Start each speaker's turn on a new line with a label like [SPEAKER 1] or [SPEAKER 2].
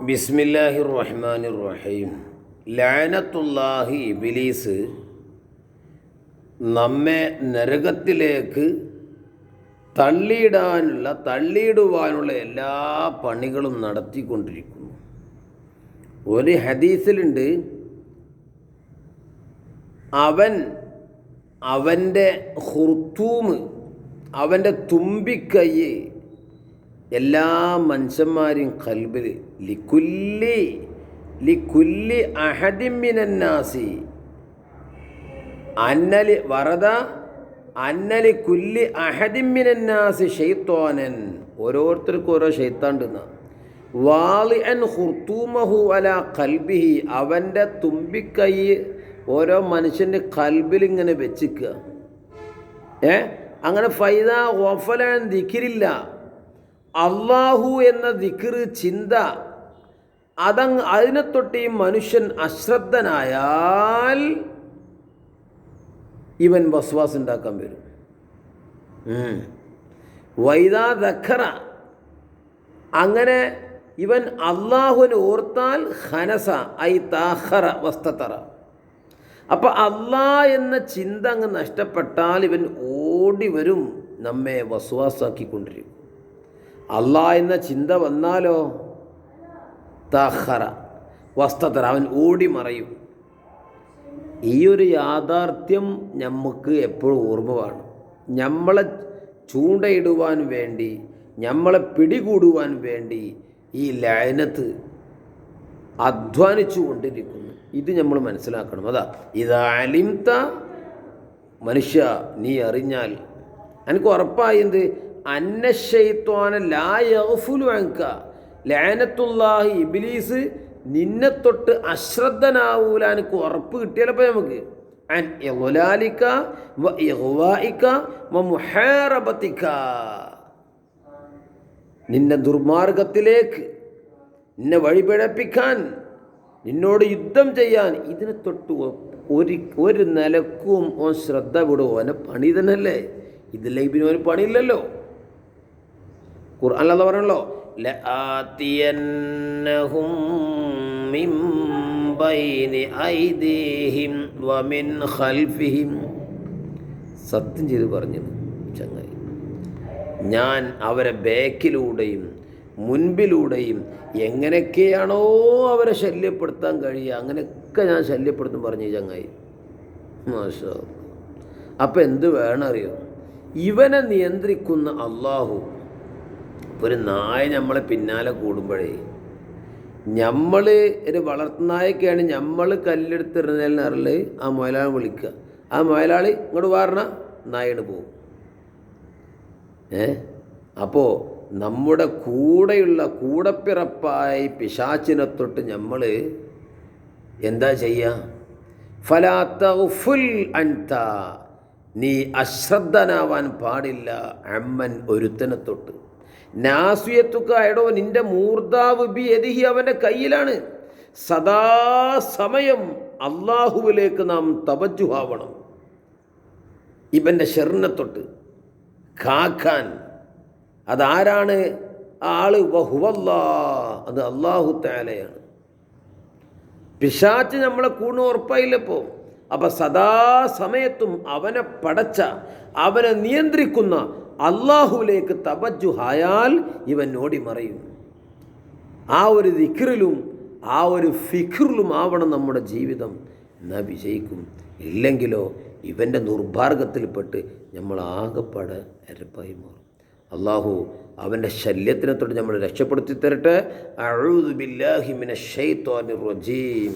[SPEAKER 1] ബിസ്മില്ലാഹിർ റഹ്മാനിർ റഹീം. ലഅനത്തുല്ലാഹി, ഇബ്ലീസ് നമ്മെ നരകത്തിലേക്ക് തള്ളിയിടുവാനുള്ള എല്ലാ പണികളും നടത്തിക്കൊണ്ടിരിക്കുന്നു. ഒരു ഹദീസിലുണ്ട്, അവൻ്റെ ഖുർത്തൂമ്, അവൻ്റെ തുമ്പിക്കൈ എല്ലാ മനുഷ്യന്മാരെയും ഖൽബിൽ ലിക്കുല്ലി അഹദിൻ മിനന്നാസി അന്നലി കുല്ലി അഹദിൻ മിനന്നാസി ശൈത്വാനൻ, ഓരോരുത്തർക്കും ഓരോ ശൈത്താണ്ടെന്ന വാളിഅൻ ഖുർത്തൂമഹു അലാ ഖൽബിഹി, അവൻ്റെ തുമ്പിക്കൈ ഓരോ മനുഷ്യൻ്റെ ഖൽബിൽ ഇങ്ങനെ വെച്ചിക്കുക. അങ്ങനെ ഫൈദ ഗഫലൻ ദിക്രില്ല, അള്ളാഹു എന്ന ദിക്ർ ചിന്ത അതിനെ തൊട്ട് ഈ മനുഷ്യൻ അശ്രദ്ധനായാൽ ഇവൻ വസ്വാസ് ഉണ്ടാക്കാൻ വരും. വൈദാ ദഖറ, അങ്ങനെ ഇവൻ അള്ളാഹുവിനെ ഓർത്താൽ ഖനസ ഐ താഖറ വസ്തതറ. അപ്പം അള്ളാഹ് എന്ന ചിന്ത അങ്ങ് നഷ്ടപ്പെട്ടാൽ ഇവൻ ഓടി വരും, നമ്മെ വസ്വാസാക്കിക്കൊണ്ടിരിക്കും. അള്ളാഹ് എന്ന ചിന്ത വന്നാലോ താഖറ വസ്തതറ, അവൻ ഓടി മറയും. ഈ ഒരു യാഥാർത്ഥ്യം നമുക്ക് എപ്പോഴും ഓർമ്മ വേണം. നമ്മളെ ചൂണ്ടയിടുവാൻ വേണ്ടി, നമ്മളെ പിടികൂടുവാൻ വേണ്ടി ഈ ലഅനത്ത് അധ്വാനിച്ചു കൊണ്ടിരിക്കുന്നു. ഇത് നമ്മൾ മനസ്സിലാക്കണം. അതാ ഇദാ അലിംത, മനുഷ്യ നീ അറിഞ്ഞാൽ, എനിക്ക് ഉറപ്പായി എന്ത്, അന്ന ശൈത്വാന ലാ യഗ്ഫുലു അൻക, ലഅനത്തുല്ലാഹി, ഇബ്ലീസ് നിന്നെ തൊട്ട് അശ്രദ്ധനാവൂല. എനിക്ക് ഉറപ്പ് കിട്ടിയാലപ്പോൾ നമുക്ക് അൻ ഇഗ്ലാലിക വ ഇഗ്വാഇക വ മുഹാറബതിക, നിന്നെ ദുർമാർഗത്തിലേക്ക്, നിന്നെ വഴിപിഴപ്പിക്കാൻ, നിന്നോട് യുദ്ധം ചെയ്യാൻ, ഇതിനെ തൊട്ട് ഒരു നിലക്കും ഓൻ ശ്രദ്ധ വിടുമോ? അവനെ പണി തന്നെയല്ലേ, ഇതില്ലെങ്കിൽ പിന്നെ അവന് പണിയില്ലല്ലോ. ഖുർആനിൽ അല്ലാഹു പറഞ്ഞല്ലോ, ലആതിയന്നഹും മിൻ ബൈനി ഐദീഹിം വമിൻ ഖൽഫിഹിം, സത്യം ചെയ്ത് പറഞ്ഞത് ചങ്ങായി, ഞാൻ അവരെ ബാക്കിലൂടെയും മുൻപിലൂടെയും എങ്ങനെയൊക്കെയാണോ അവരെ ശല്യപ്പെടുത്താൻ കഴിയുക അങ്ങനെയൊക്കെ ഞാൻ ശല്യപ്പെടുത്തും പറഞ്ഞു ചങ്ങായി. മാഷാ. അപ്പം എന്ത് വേണമറിയോ, ഇവനെ നിയന്ത്രിക്കുന്ന അള്ളാഹു. ഒരു നായ നമ്മളെ പിന്നാലെ കൂടുമ്പോഴേ, നമ്മൾ ഒരു വളർത്തുനായൊക്കെയാണ്, നമ്മൾ കല്ലെടുത്തിരുന്നതിൽ ആ മുതലാളി വിളിക്കുക, ആ മുതലാളി ഇങ്ങോട്ട് വാരണ, നായട് പോവും. അപ്പോൾ നമ്മുടെ കൂടെയുള്ള കൂടപ്പിറപ്പായി പിശാചിനെ തൊട്ട് നമ്മൾ എന്താ ചെയ്യുക? ഫലാ തഗ്ഫുൽ അൻത, നീ അശ്രദ്ധനാവാൻ പാടില്ല. അമ്മൻ, ഒരുത്തനെ തൊട്ട്. നാസിയത്തുക, എടോ നിന്റെ മൂർധാവ് ബിയദിഹി, അവൻ്റെ കയ്യിലാണ്. സദാസമയം അള്ളാഹുവിലേക്ക് നാം തവജ്ജുഹാവണം. ഇവൻ്റെ ഷെറിനെ തൊട്ട് കാക്കാൻ. അതാരാണ് ആള്? വഹുവല്ലാ, അത് അല്ലാഹു തആലയാണ്. പിശാച് നമ്മളെ കൂണ് ഉറപ്പായില്ലപ്പോൾ. അപ്പം സദാസമയത്തും അവനെ പടച്ച, അവനെ നിയന്ത്രിക്കുന്ന അള്ളാഹുവിലേക്ക് തവജ്ജുഹായാൽ ഇവൻ ഓടി മറയും. ആ ഒരു ദിക്റിലും ആ ഒരു ഫിക്റിലും ആവണം നമ്മുടെ ജീവിതം, എന്നാ വിജയിക്കും. ഇല്ലെങ്കിലോ ഇവൻ്റെ നിർഭാർഗത്തിൽപ്പെട്ട് നമ്മൾ ആകെപ്പാടെ എരപ്പായി മാറും. അള്ളാഹു അവൻ്റെ ശല്യത്തിനെ തൊട്ട് നമ്മൾ രക്ഷപ്പെടുത്തി തരട്ടെ. അഊദു ബില്ലാഹി മിനശ് ശൈത്വാനിർ റജീം.